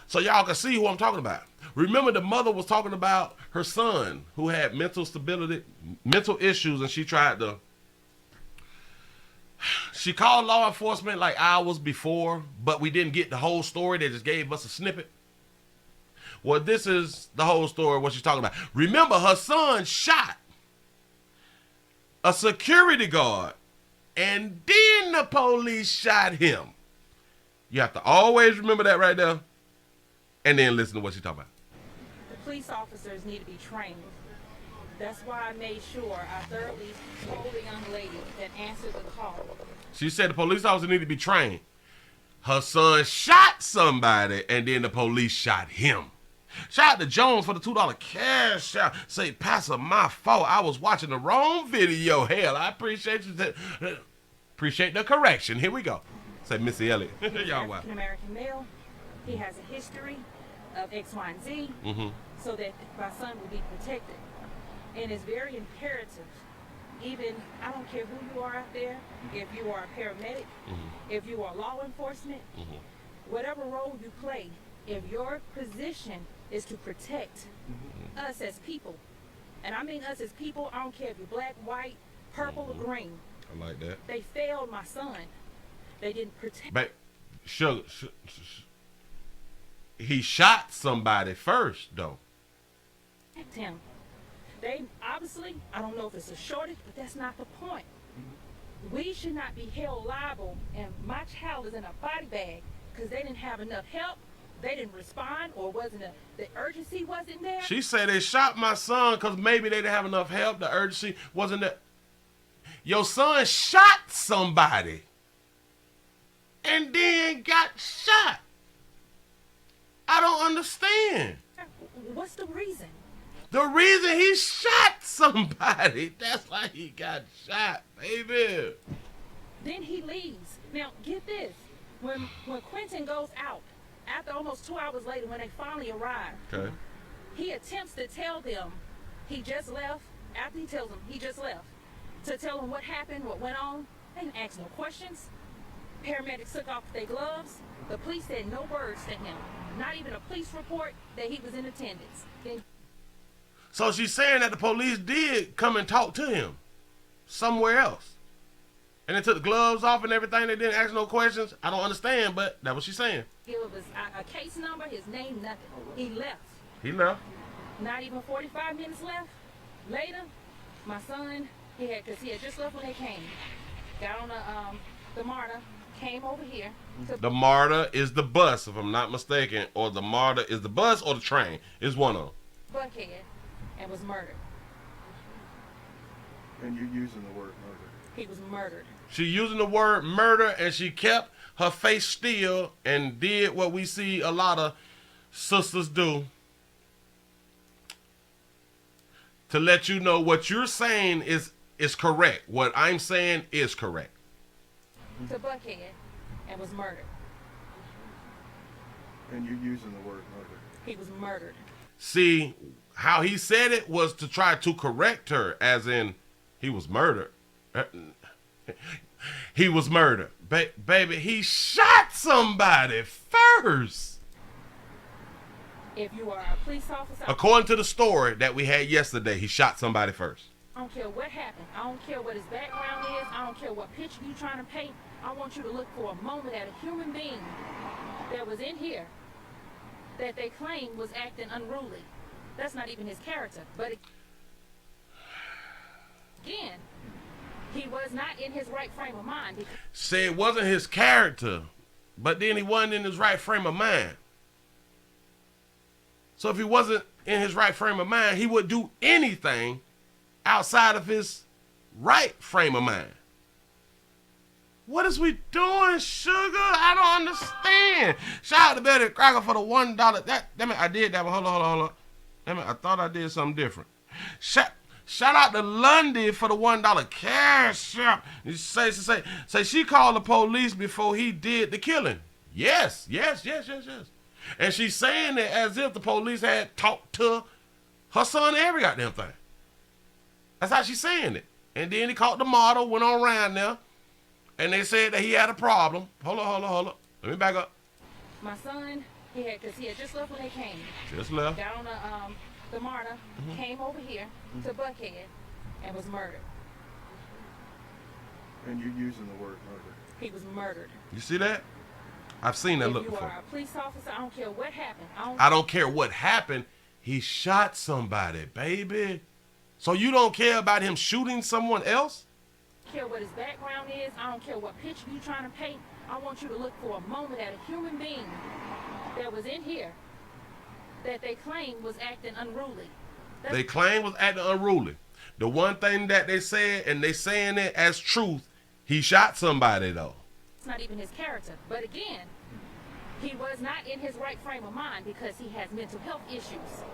So y'all can see who I'm talking about. Remember, the mother was talking about her son who had mental issues, and she called law enforcement like hours before, but we didn't get the whole story. They just gave us a snippet. Well, this is the whole story of what she's talking about. Remember, her son shot a security guard, and then the police shot him. You have to always remember that right there, and then listen to what she's talking about. The police officers need to be trained. That's why I made sure I thoroughly told the young lady that answered the call. She said the police officers need to be trained. Her son shot somebody, and then the police shot him. Shout out to Jones for the $2 cash out. Say, Pastor, my fault. I was watching the wrong video. Hell, I appreciate you. Appreciate the correction. Here we go. Say, Missy Elliott. Y'all wow. African-American male. He has a history of X, Y, and Z, so that my son will be protected. And it's very imperative. Even, I don't care who you are out there, if you are a paramedic, if you are law enforcement, whatever role you play, if your position is to protect us as people, and I mean us as people, I don't care if you're black, white, purple, or green. I like that. They failed my son. They didn't protect. But he shot somebody first, though. Him. They obviously, I don't know if it's a shortage, but that's not the point. We should not be held liable, and my child is in a body bag because they didn't have enough help. They didn't respond, or the urgency wasn't there. She said they shot my son because maybe they didn't have enough help. The urgency wasn't there. Your son shot somebody and then got shot. I don't understand. What's the reason? The reason he shot somebody. That's why he got shot, baby. Then he leaves. Now, get this. When Quentin goes out, after almost 2 hours later, when they finally arrive, he attempts to tell them he just left. After he tells them he just left, to tell them what happened, what went on. They didn't ask no questions. Paramedics took off their gloves. The police said no words to him. Not even a police report that he was in attendance. So she's saying that the police did come and talk to him somewhere else. And they took the gloves off and everything. They didn't ask no questions. I don't understand, but that's what she's saying. Give us a case number, his name, nothing. He left. He left. Not even 45 minutes left. Later, my son, because he had just left when they came. Got on the MARTA, came over here. The MARTA is the bus, if I'm not mistaken, or the MARTA is the bus or the train. It's one of them. Buckhead, and was murdered. And you're using the word murder. He was murdered. She using the word murder, and she kept her face still and did what we see a lot of sisters do to let you know what you're saying is correct. What I'm saying is correct. To Buckhead, and was murdered. And you're using the word murder. He was murdered. See, how he said it was to try to correct her, as in he was murdered. He was murdered. Baby, he shot somebody first. If you are a police officer... According to the story that we had yesterday, he shot somebody first. I don't care what happened. I don't care what his background is. I don't care what picture you're trying to paint. I want you to look for a moment at a human being that was in here that they claim was acting unruly. That's not even his character. But again, he was not in his right frame of mind. Say it wasn't his character, but then he wasn't in his right frame of mind. So if he wasn't in his right frame of mind, he would do anything outside of his right frame of mind. What is we doing, sugar? I don't understand. Shout out to Betty Cracker for the $1. Damn it, I did that one. Hold on. Damn it, I thought I did something different. Shout out to Lundy for the $1 cash out. Say she called the police before he did the killing. Yes. And she's saying it as if the police had talked to her son every goddamn thing. That's how she's saying it. And then he caught the model, went on around there, and they said that he had a problem. Hold on. Let me back up. My son, Because he had just left when they came. Just left. Got on the MARTA, came over here to Buckhead, and was murdered. And you're using the word murder. He was murdered. You see that? I've seen that If look you before. are a police officer, I don't care what happened. I don't care what happened. He shot somebody, baby. So you don't care about him shooting someone else? I don't care what his background is. I don't care what picture you're trying to paint. I want you to look for a moment at a human being that was in here that they claim was acting unruly. They claim was acting unruly. The one thing that they said, and they saying it as truth, he shot somebody though. It's not even his character. But again, he was not in his right frame of mind because he has mental health issues.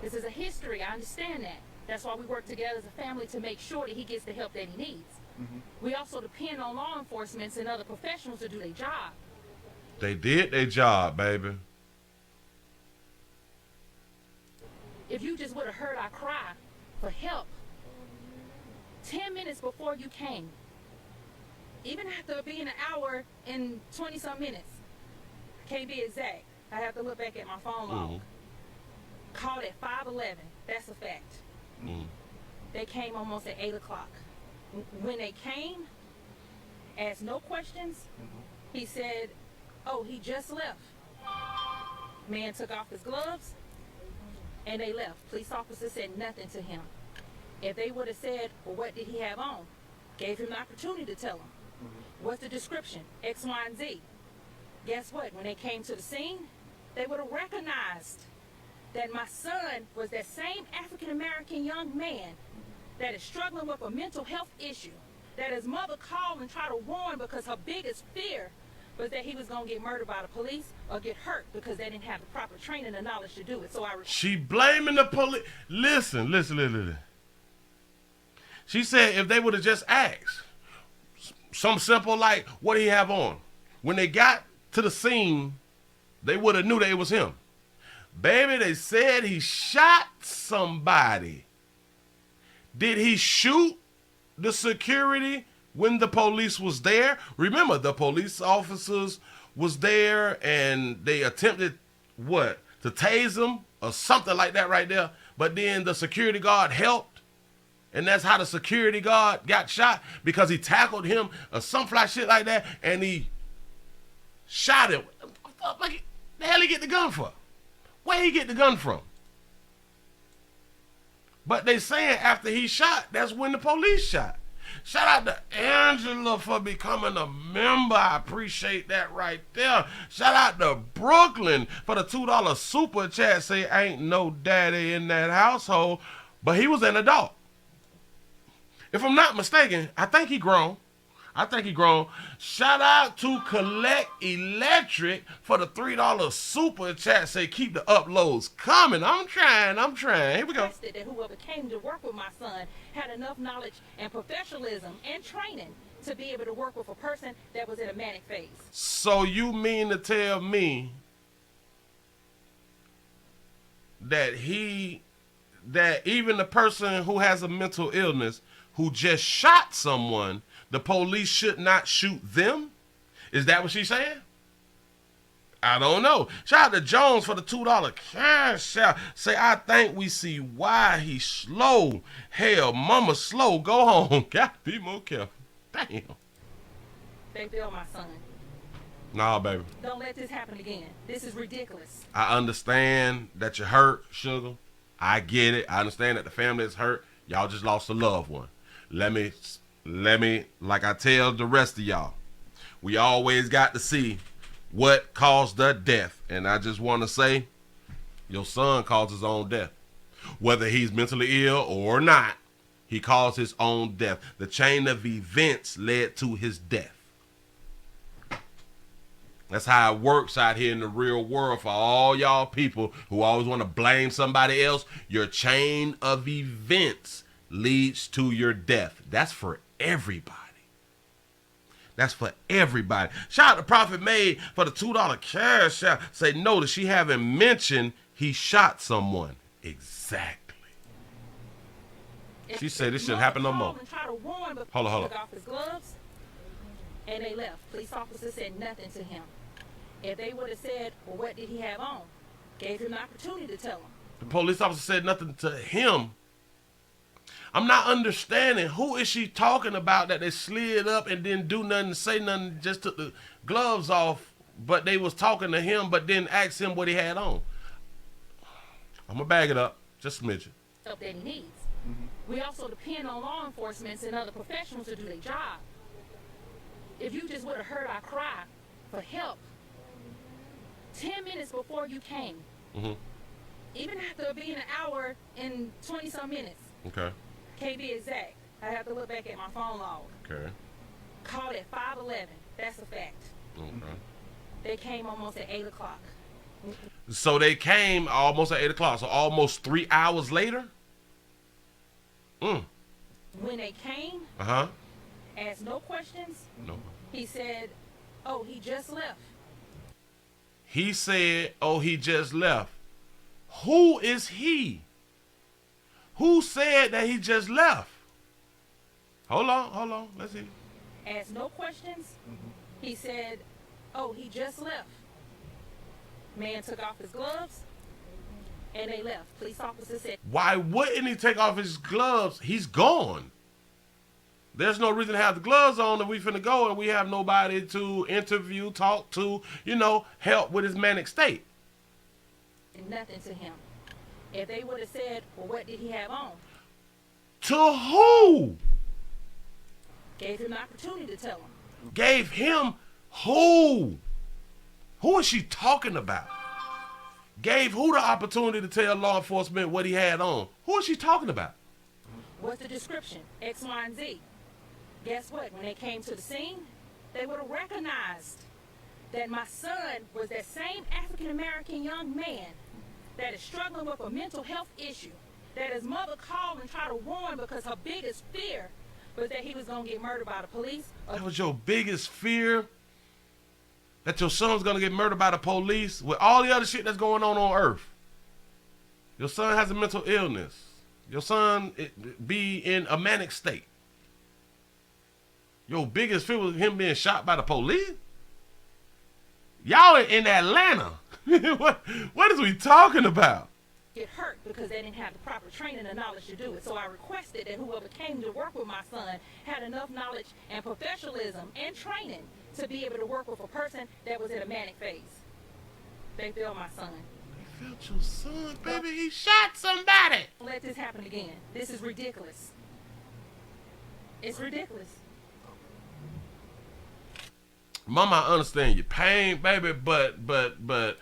This is a history. I understand that. That's why we work together as a family to make sure that he gets the help that he needs. We also depend on law enforcement and other professionals to do their job. They did their job, baby. If you just would have heard our cry for help 10 minutes before you came, even after being an hour and 20-some minutes, can't be exact. I have to look back at my phone log. Called at 5:11. That's a fact. They came almost at 8 o'clock. When they came, asked no questions, he said, oh, he just left. Man took off his gloves, and they left. Police officer said nothing to him. If they would have said, well, what did he have on? Gave him the opportunity to tell him. What's the description? X, Y, and Z. Guess what? When they came to the scene, they would have recognized that my son was that same African-American young man that is struggling with a mental health issue, that his mother called and tried to warn because her biggest fear was that he was going to get murdered by the police or get hurt because they didn't have the proper training and knowledge to do it. So she blaming the police. Listen. She said if they would have just asked, some simple like, what he have on? When they got to the scene, they would have knew that it was him. Baby, they said he shot somebody. Did he shoot the security when the police was there? Remember, the police officers was there and they attempted, to tase him or something like that right there. But then the security guard helped. And that's how the security guard got shot, because he tackled him or some fly shit like that, and he shot him. Like, the hell he get the gun for? Where he get the gun from? But they saying after he shot, that's when the police shot. Shout out to Angela for becoming a member. I appreciate that right there. Shout out to Brooklyn for the $2 super chat. Say ain't no daddy in that household, but he was an adult. If I'm not mistaken, I think he grown. Shout out to Collect Electric for the $3 super chat. Say keep the uploads coming. I'm trying. Here we go. That whoever came to work with my son had enough knowledge and professionalism and training to be able to work with a person that was in a manic phase. So you mean to tell me that even the person who has a mental illness who just shot someone, the police should not shoot them? Is that what she's saying? I don't know. Shout out to Jones for the $2 cash out. Say, I think we see why he's slow. Hell, mama slow. Go home. Gotta be more careful. Damn. They failed my son. Nah, baby. Don't let this happen again. This is ridiculous. I understand that you're hurt, sugar. I get it. I understand that the family is hurt. Y'all just lost a loved one. Let me, like I tell the rest of y'all, we always got to see what caused the death. And I just want to say, your son caused his own death. Whether he's mentally ill or not, he caused his own death. The chain of events led to his death. That's how it works out here in the real world for all y'all people who always want to blame somebody else. Your chain of events leads to your death. That's for everybody. Shout out to Prophet Made for the $2 cash out. Say, notice she haven't mentioned he shot someone. Exactly. She said this shouldn't happen no more. Hold on. Took off his gloves, and they left. Police officer said nothing to him. If they would have said, well, what did he have on? Gave him the opportunity to tell them. The police officer said nothing to him. I'm not understanding. Who is she talking about that they slid up and didn't do nothing, say nothing, just took the gloves off, but they was talking to him, but didn't ask him what he had on? I'm going to bag it up. Just a smidgen. Stuff that he needs. We also depend on law enforcement and other professionals to do their job. If you just would have heard our cry for help 10 minutes before you came, even after being an hour and 20-some minutes, Okay. can't be exact. I have to look back at my phone log. Okay. Called at 5:11. That's a fact. Okay. They came almost at 8 o'clock. So they came almost at 8 o'clock. So almost 3 hours later? When they came, Uh-huh. asked no questions, No. he said, oh, he just left. He said, oh, he just left. Who is he? Who said that he just left? Hold on. Let's see. Asked no questions, he said, oh, he just left. Man took off his gloves, and they left. Police officer said, Why wouldn't he take off his gloves? He's gone. There's no reason to have the gloves on if we finna go and we have nobody to interview, talk to, help with his manic state. nothing to him. If they would have said, well, what did he have on? To who? Gave him the opportunity to tell him. Gave him who? Who is she talking about? Gave who the opportunity to tell law enforcement what he had on? Who is she talking about? What's the description? X, Y, and Z. Guess what? When they came to the scene, they would have recognized that my son was that same African-American young man that is struggling with a mental health issue, that his mother called and tried to warn because her biggest fear was that he was going to get murdered by the police. That was your biggest fear? That your son's going to get murdered by the police with all the other shit that's going on earth? Your son has a mental illness. Your son be in a manic state. Your biggest fear was him being shot by the police? Y'all are in Atlanta. What is we talking about? Get hurt because they didn't have the proper training and knowledge to do it. So I requested that whoever came to work with my son had enough knowledge and professionalism and training to be able to work with a person that was in a manic phase. They failed my son. They felt your son, baby. He shot somebody. Don't let this happen again. This is ridiculous. It's ridiculous. Mama, I understand your pain, baby, but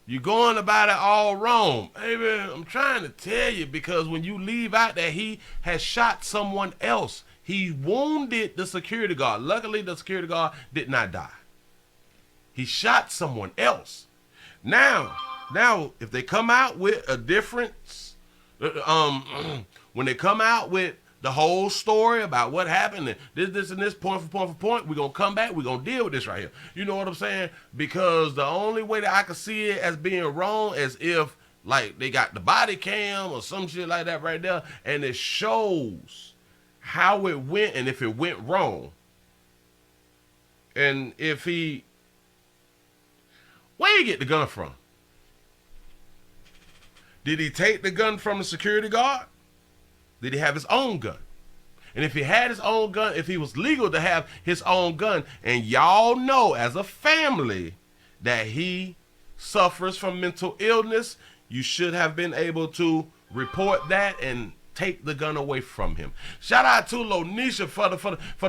you're going about it all wrong. Baby, I'm trying to tell you, because when you leave out that he has shot someone else, he wounded the security guard. Luckily, the security guard did not die. He shot someone else. Now, if they come out with a difference, when they come out with the whole story about what happened, and this, and this, point for point, we're going to come back, we're going to deal with this right here. You know what I'm saying? Because the only way that I can see it as being wrong is if, like, they got the body cam or some shit like that right there, and it shows how it went and if it went wrong. And if he... Where you get the gun from? Did he take the gun from the security guard? Did he have his own gun? And if he had his own gun, if he was legal to have his own gun, and y'all know as a family that he suffers from mental illness, you should have been able to report that and take the gun away from him. Shout out to Lonisha for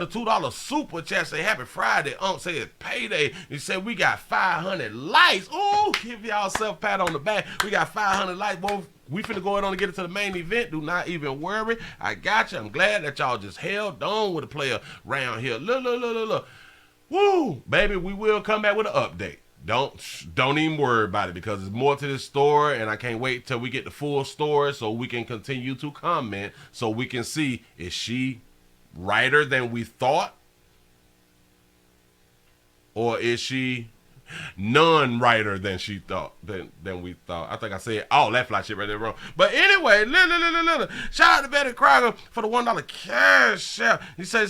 the $2 super chat. Say happy Friday. Say it's payday. He said we got 500 likes. Ooh, give y'all self pat on the back. We got 500 likes. Both. We finna go ahead on and get into the main event. Do not even worry. I got you. I'm glad that y'all just held on with a player around here. Look. Woo, baby, we will come back with an update. Don't even worry about it, because there's more to this story, and I can't wait till we get the full story so we can continue to comment, so we can see, is she righter than we thought? Or is she none righter than she thought, than we thought? I think I said all that fly shit right there wrong. But anyway, shout out to Betty Crocker for the $1 cash out. He say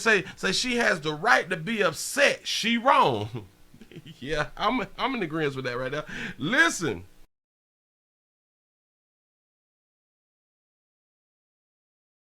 she has the right to be upset. She wrong. Yeah, I'm in agreement with that right now. Listen,